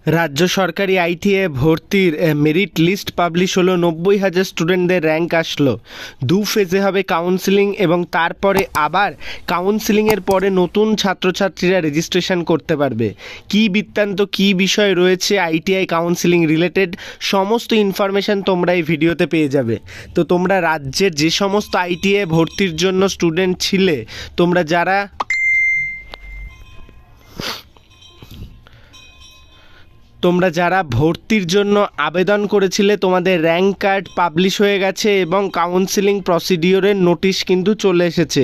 রাজ্য সরকারি আইটিআই ভর্তির মেরিট লিস্ট পাবলিশ হলো। 90,000 স্টুডেন্টদের র্যাঙ্ক আসলো। ফেজে হবে কাউন্সিলিং এবং তারপরে আবার কাউন্সিলিংয়ের পরে নতুন ছাত্রছাত্রীরা রেজিস্ট্রেশন করতে পারবে। কি বৃত্তান্ত, কি বিষয় রয়েছে আইটিআই কাউন্সিলিং রিলেটেড, সমস্ত ইনফরমেশান তোমরা এই ভিডিওতে পেয়ে যাবে। তো তোমরা রাজ্যের যে সমস্ত আইটিআই ভর্তির জন্য স্টুডেন্ট ছিলে, তোমরা যারা ভর্তির জন্য আবেদন করেছিলে, তোমাদের র্যাঙ্ক কার্ড পাবলিশ হয়ে গেছে এবং কাউন্সিলিং প্রসিডিওরের নোটিশ কিন্তু চলে এসেছে।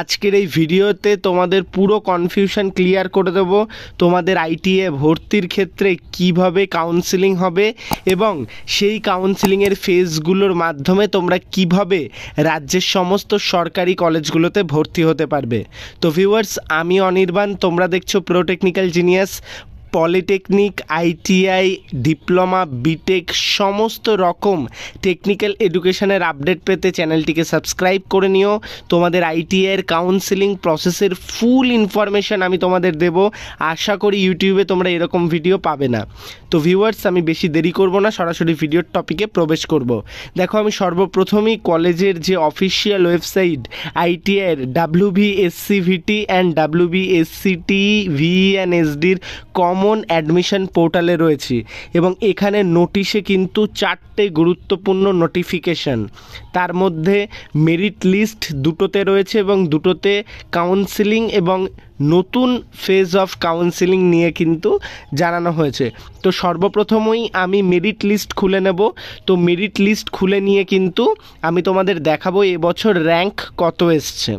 আজকের এই ভিডিওতে তোমাদের পুরো কনফিউশন ক্লিয়ার করে দেবো। তোমাদের আইটিআই ভর্তির ক্ষেত্রে কিভাবে কাউন্সিলিং হবে এবং সেই কাউন্সিলিংয়ের ফেজগুলোর মাধ্যমে তোমরা কিভাবে রাজ্যের সমস্ত সরকারি কলেজগুলোতে ভর্তি হতে পারবে। তো ভিউয়ার্স, আমি অনির্বাণ, তোমরা দেখছো pro technical genius. Polytechnic, ITI, diploma, BTech সমস্ত রকম টেকনিক্যাল এডুকেশনের আপডেট পেতে চ্যানেলটিকে সাবস্ক্রাইব করে নিও। তোমাদের আইটিআইয়ের কাউন্সিলিং প্রসেসের ফুল ইনফরমেশান আমি তোমাদের দেব। আশা করি ইউটিউবে তোমরা এরকম ভিডিও পাবে না। তো ভিউয়ার্স, আমি বেশি দেরি করব না, সরাসরি ভিডিওর টপিকে প্রবেশ করব। দেখো, আমি সর্বপ্রথমেই কলেজের যে অফিসিয়াল ওয়েবসাইট আইটিআইয়ের WBSCVT অ্যান্ড WBSCT-VENSDর কমন অ্যাডমিশন পোর্টালে রয়েছি এবং এখানে নোটিশে কিন্তু 4টে গুরুত্বপূর্ণ নোটিফিকেশন, তার মধ্যে মেরিট লিস্ট দুটোতে রয়েছে এবং দুটোতে কাউন্সিলিং এবং নতুন ফেজ অফ কাউন্সিলিং নিয়ে কিন্তু জানানো হয়েছে। তো সর্বপ্রথমেই আমি মেরিট লিস্ট খুলে নেব। তো মেরিট লিস্ট খুলে নিয়ে কিন্তু আমি তোমাদের দেখাবো এবছর র্যাঙ্ক কত এসছে।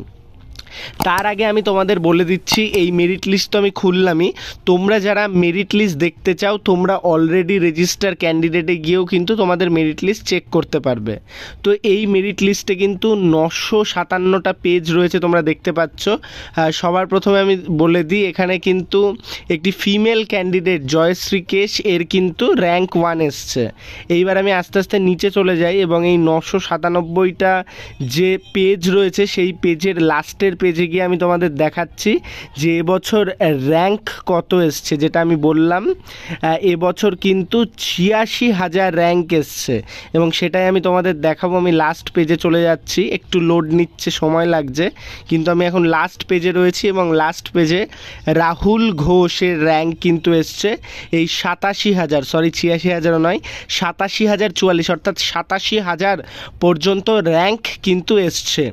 তার আগে আমি তোমাদের বলে দিচ্ছি, এই মেরিট লিস্ট তো আমি খুললামই। তোমরা যারা মেরিট লিস্ট দেখতে চাও, তোমরা অলরেডি রেজিস্টার ক্যান্ডিডেটে গিয়েও কিন্তু তোমাদের মেরিট লিস্ট চেক করতে পারবে। তো এই মেরিট লিস্টে কিন্তু 957টা পেজ রয়েছে, তোমরা দেখতে পাচ্ছ। সবার প্রথমে আমি বলে দিই, এখানে কিন্তু একটি ফিমেল ক্যান্ডিডেট জয়শ্রী কেশ, এর কিন্তু র্যাঙ্ক 1 এসছে। এইবার আমি আস্তে আস্তে নিচে চলে যাই এবং এই 997টা যে পেজ রয়েছে সেই পেজের লাস্টের পেজে গিয়ে আমি তোমাদের দেখাচ্ছি যে এবছর র্যাঙ্ক কত এসছে। যেটা আমি বললাম, এবছর কিন্তু 86,000 র্যাঙ্ক এসছে এবং সেটাই আমি তোমাদের দেখাবো। আমি লাস্ট পেজে চলে যাচ্ছি, একটু লোড নিচ্ছে, সময় লাগছে, কিন্তু আমি এখন লাস্ট পেজে রয়েছি এবং লাস্ট পেজে রাহুল ঘোষের র্যাঙ্ক কিন্তু এসছে এই 86,000 নয়, 87,044, অর্থাৎ 87,000 পর্যন্ত র্যাঙ্ক কিন্তু এসছে।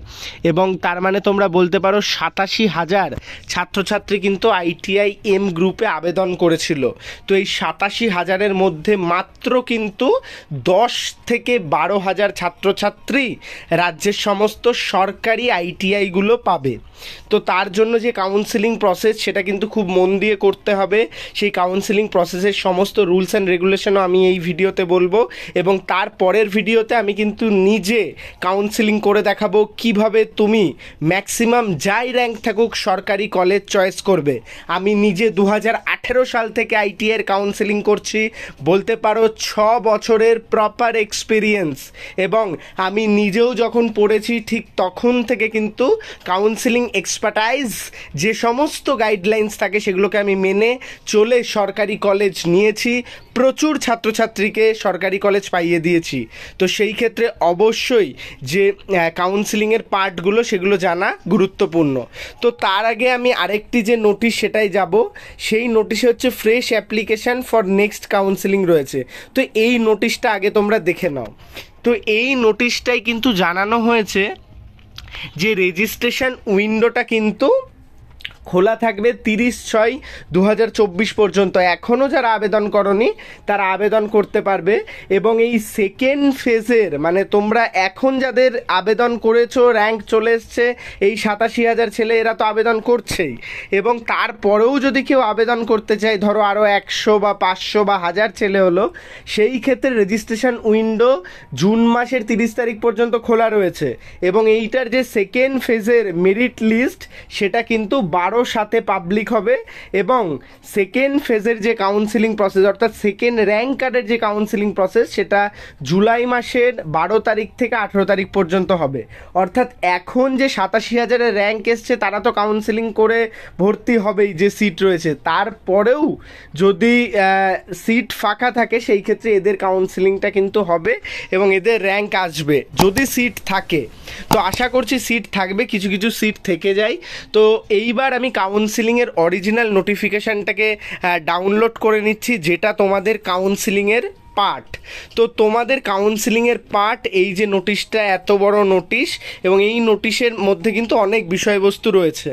এবং তার মানে তোমরা বলতে পারো 87,000 ছাত্রছাত্রী কিন্তু আইটিআই এম গ্রুপে আবেদন করেছিল। তো এই 87,000-এর মধ্যে মাত্র কিন্তু 10 থেকে 12,000 ছাত্রছাত্রী রাজ্যের সমস্ত সরকারি আইটিআইগুলো পাবে। তো তার জন্য যে কাউন্সিলিং প্রসেস, সেটা কিন্তু খুব মন দিয়ে করতে হবে। সেই কাউন্সিলিং প্রসেসের সমস্ত রুলস অ্যান্ড রেগুলেশনও আমি এই ভিডিওতে বলবো এবং তার পরের ভিডিওতে আমি কিন্তু নিজে কাউন্সিলিং করে দেখাবো কিভাবে তুমি ম্যাক্সিমাম যাই র্যাঙ্ক থাকুক সরকারি কলেজ চয়েস করবে। আমি নিজে 2018 সাল থেকে আইটিআইয়ের কাউন্সিলিং করছি, বলতে পারো 6 বছরের প্রপার এক্সপিরিয়েন্স, এবং আমি নিজেও যখন পড়েছি ঠিক তখন থেকে কিন্তু কাউন্সিলিং এক্সপার্টাইজ যে সমস্ত গাইডলাইন্স থাকে সেগুলোকে আমি মেনে চলে সরকারি কলেজ নিয়েছি, প্রচুর ছাত্রছাত্রীকে সরকারি কলেজ পাইয়ে দিয়েছি। তো সেই ক্ষেত্রে অবশ্যই যে কাউন্সিলিংয়ের পার্টগুলো সেগুলো জানা গুরুত্বপূর্ণ। তো তার আগে আমি আরেকটি যে নোটিশ সেটাই যাব। সেই নোটিশে হচ্ছে fresh application for next counselling রয়েছে। তো এই নোটিশটা আগে তোমরা দেখে নাও। তো এই নোটিশটাই কিন্তু জানানো হয়েছে যে রেজিস্ট্রেশন উইন্ডোটা কিন্তু খোলা থাকবে 30/6/2024 পর্যন্ত। এখনও যারা আবেদন করনি তারা আবেদন করতে পারবে এবং এই সেকেন্ড ফেজের, মানে তোমরা এখন যাদের আবেদন করেছো র্যাঙ্ক চলে এসছে, এই 87,000 ছেলে এরা তো আবেদন করছেই, এবং তারপরেও যদি কেউ আবেদন করতে চায়, ধরো আরও 100 বা 500 বা 1000 ছেলে হলো, সেই ক্ষেত্রে রেজিস্ট্রেশন উইন্ডো জুন মাসের 30 তারিখ পর্যন্ত খোলা রয়েছে এবং এইটার যে সেকেন্ড ফেজের মেরিট লিস্ট সেটা কিন্তু 12 7 পাবলিক হবে এবং সেকেন্ড ফেজের যে কাউন্সিলিং প্রসেস অর্থাৎ সেকেন্ড র্যাঙ্ক কার্ডের যে কাউন্সিলিং প্রসেস সেটা জুলাই মাসের 12 তারিখ থেকে 18 তারিখ পর্যন্ত হবে। অর্থাৎ এখন যে 87,000-এর র্যাঙ্ক এসছে তারা তো কাউন্সিলিং করে ভর্তি হবেই যে সিট রয়েছে, তারপরেও যদি সিট ফাঁকা থাকে সেই ক্ষেত্রে এদের কাউন্সিলিংটা কিন্তু হবে এবং এদের র্যাঙ্ক আসবে যদি সিট থাকে। তো আশা করছি সিট থাকবে, কিছু কিছু সিট থেকে যায়। তো এইবার আমি কাউন্সিলিংয়ের অরিজিনাল নোটিফিকেশানটাকে ডাউনলোড করে নিচ্ছি, যেটা তোমাদের কাউন্সিলিংয়ের পার্ট। তো তোমাদের কাউন্সিলিংয়ের পার্ট এই যে নোটিশটা, এত বড় নোটিশ এবং এই নোটিশের মধ্যে কিন্তু অনেক বিষয়বস্তু রয়েছে।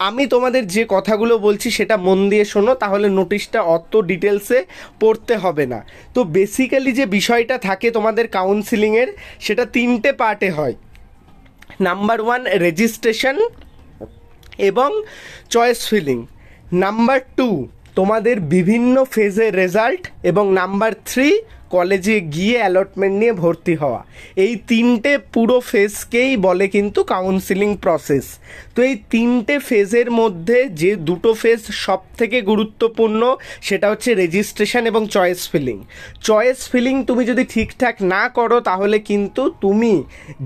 আমি তোমাদের যে কথাগুলো বলছি সেটা মন দিয়ে শোনো, তাহলে নোটিশটা অত ডিটেলসে পড়তে হবে না। তো বেসিক্যালি যে বিষয়টা থাকে তোমাদের কাউন্সিলিংয়ের সেটা 3টে পার্টে হয়। নাম্বার 1 রেজিস্ট্রেশন এবং চয়েস ফিলিং, নাম্বার 2 তোমাদের বিভিন্ন ফেজের রেজাল্ট এবং নাম্বার 3 কলেজে গিয়ে অ্যালটমেন্ট নিয়ে ভর্তি হওয়া। এই 3টে পুরো ফেজকেই বলে কিন্তু কাউন্সিলিং প্রসেস। তো এই 3টে ফেজের মধ্যে যে 2টো ফেজ সব থেকে গুরুত্বপূর্ণ সেটা হচ্ছে রেজিস্ট্রেশন এবং চয়েস ফিলিং। চয়েস ফিলিং তুমি যদি ঠিকঠাক না করো তাহলে কিন্তু তুমি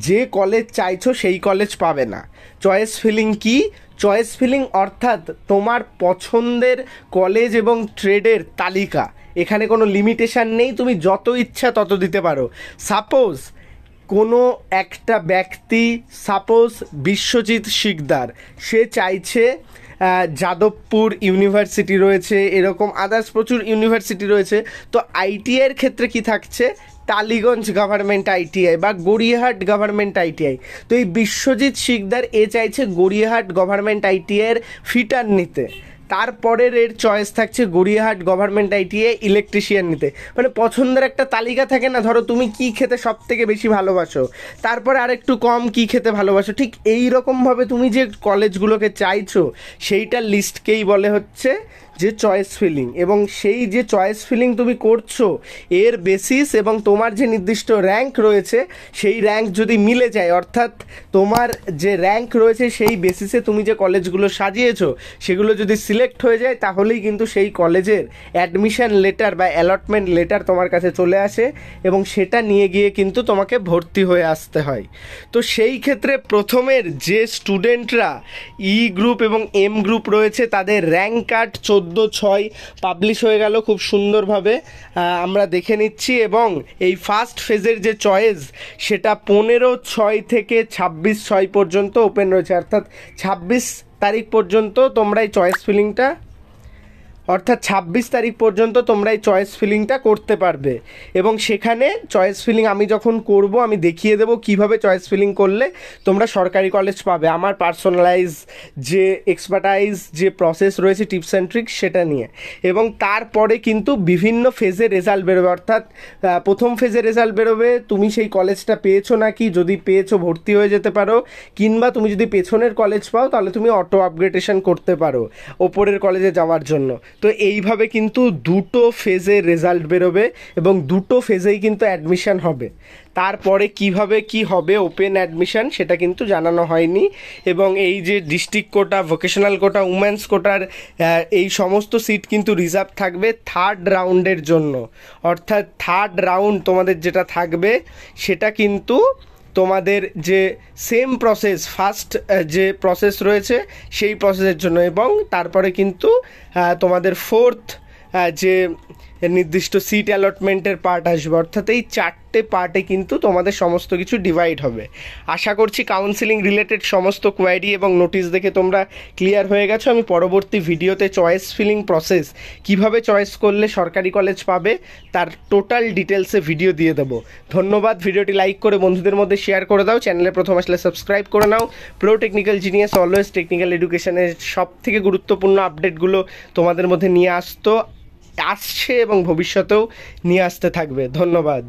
যে কলেজ চাইছো সেই কলেজ পাবে না। চয়েস ফিলিং কি? চয়েস ফিলিং অর্থাৎ তোমার পছন্দের কলেজ এবং ট্রেডের তালিকা, এখানে কোনো লিমিটেশান নেই, তুমি যত ইচ্ছা তত দিতে পারো। সাপোজ কোনো একটা ব্যক্তি, সাপোজ বিশ্বজিৎ শিকদার, সে চাইছে যাদবপুর ইউনিভার্সিটি রয়েছে, এরকম আদার্স প্রচুর ইউনিভার্সিটি রয়েছে। তো আইটিআইয়ের ক্ষেত্রে কি থাকছে? টালিগঞ্জ গভর্নমেন্ট আইটিআই বা গড়িয়াহাট গভর্নমেন্ট আইটিআই। তো এই বিশ্বজিৎ শিকদার চাইছে গড়িয়াহাট গভর্নমেন্ট আইটিআইয়ের ফিটার নিতে, তারপরের এর চয়েস থাকছে গড়িয়াহাট গভর্নমেন্ট আইটিআই ইলেকট্রিশিয়ান নিতে। মানে পছন্দের একটা তালিকা থাকে না, ধরো তুমি কি খেতে সব থেকে বেশি ভালোবাসো, তারপরে আরেকটু কম কি খেতে ভালোবাসো, ঠিক এই রকমভাবে তুমি যে কলেজগুলোকে চাইছো সেইটার লিস্টকেই বলে হচ্ছে যে চয়েস ফিলিং। এবং সেই যে চয়েস ফিলিং তুমি করছো এর বেসিস এবং তোমার যে নির্দিষ্ট র্যাঙ্ক রয়েছে সেই র্যাঙ্ক যদি মিলে যায়, অর্থাৎ তোমার যে র্যাঙ্ক রয়েছে সেই বেসিসে তুমি যে কলেজগুলো সাজিয়েছো সেগুলো যদি সিলেক্ট হয়ে যায় তাহলেই কিন্তু সেই কলেজের অ্যাডমিশন লেটার বা অ্যালটমেন্ট লেটার তোমার কাছে চলে আসে এবং সেটা নিয়ে গিয়ে কিন্তু তোমাকে ভর্তি হয়ে আসতে হয়। তো সেই ক্ষেত্রে প্রথমের যে স্টুডেন্টরা ই গ্রুপ এবং এম গ্রুপ রয়েছে তাদের র্যাঙ্ক কার্ড 14/6 পাবলিশ হয়ে গেল খুব সুন্দরভাবে, আমরা দেখে নিচ্ছি। এবং এই ফার্স্ট ফেজের যে চয়েস সেটা 15/6 থেকে 26/6 পর্যন্ত ওপেন রয়েছে, অর্থাৎ 26 তারিখ পর্যন্ত তোমরা এই চয়েস ফিলিংটা, অর্থাৎ 26 তারিখ পর্যন্ত তোমরা এই চয়েস ফিলিংটা করতে পারবে। এবং সেখানে চয়েস ফিলিং আমি যখন করব আমি দেখিয়ে দেবো কিভাবে চয়েস ফিলিং করলে তোমরা সরকারি কলেজ পাবে, আমার পার্সোনালাইজ যে এক্সপার্টাইজ যে প্রসেস রয়েছে টিপস অ্যান্ড ট্রিক্স সেটা নিয়ে। এবং তারপরে কিন্তু বিভিন্ন ফেজে রেজাল্ট বেরোবে, অর্থাৎ প্রথম ফেজে রেজাল্ট বেরোবে তুমি সেই কলেজটা পেয়েছো নাকি, যদি পেয়েছো ভর্তি হয়ে যেতে পারো, কিংবা তুমি যদি পেছনের কলেজ পাও তাহলে তুমি অটো আপগ্রেডেশন করতে পারো ওপরের কলেজে যাওয়ার জন্য। তো এইভাবে কিন্তু 2টো ফেজে রেজাল্ট বেরোবে এবং 2টো ফেজেই কিন্তু অ্যাডমিশান হবে। তারপরে কিভাবে কি হবে ওপেন অ্যাডমিশান সেটা কিন্তু জানানো হয়নি। এবং এই যে ডিস্ট্রিক্ট কোটা, ভোকেশনাল কোটা, উমেন্স কোটার এই সমস্ত সিট কিন্তু রিজার্ভ থাকবে থার্ড রাউন্ডের জন্য। অর্থাৎ থার্ড রাউন্ড তোমাদের যেটা থাকবে সেটা কিন্তু তোমাদের যে সেম প্রসেস, ফার্স্ট যে প্রসেস রয়েছে সেই প্রসেসের জন্য। এবং তারপরে কিন্তু তোমাদের ফোর্থ যে নির্দিষ্ট সিট অ্যালটমেন্টের পার্ট আসবে, অর্থাৎ এই 4টে পার্টে কিন্তু তোমাদের সমস্ত কিছু ডিভাইড হবে। আশা করছি কাউন্সিলিং রিলেটেড সমস্ত কোয়ারি এবং নোটিশ দেখে তোমরা ক্লিয়ার হয়ে গেছো। আমি পরবর্তী ভিডিওতে চয়েস ফিলিং প্রসেস কিভাবে চয়েস করলে সরকারি কলেজ পাবে তার টোটাল ডিটেলসে ভিডিও দিয়ে দেবো। ধন্যবাদ। ভিডিওটি লাইক করে বন্ধুদের মধ্যে শেয়ার করে দাও, চ্যানেলে প্রথম আসলে সাবস্ক্রাইব করে নাও। Pro technical genius always technical এডুকেশনের সব থেকে গুরুত্বপূর্ণ আপডেটগুলো তোমাদের মধ্যে নিয়ে আসছে এবং ভবিষ্যতেও নিয়ে আসতে থাকবে। ধন্যবাদ।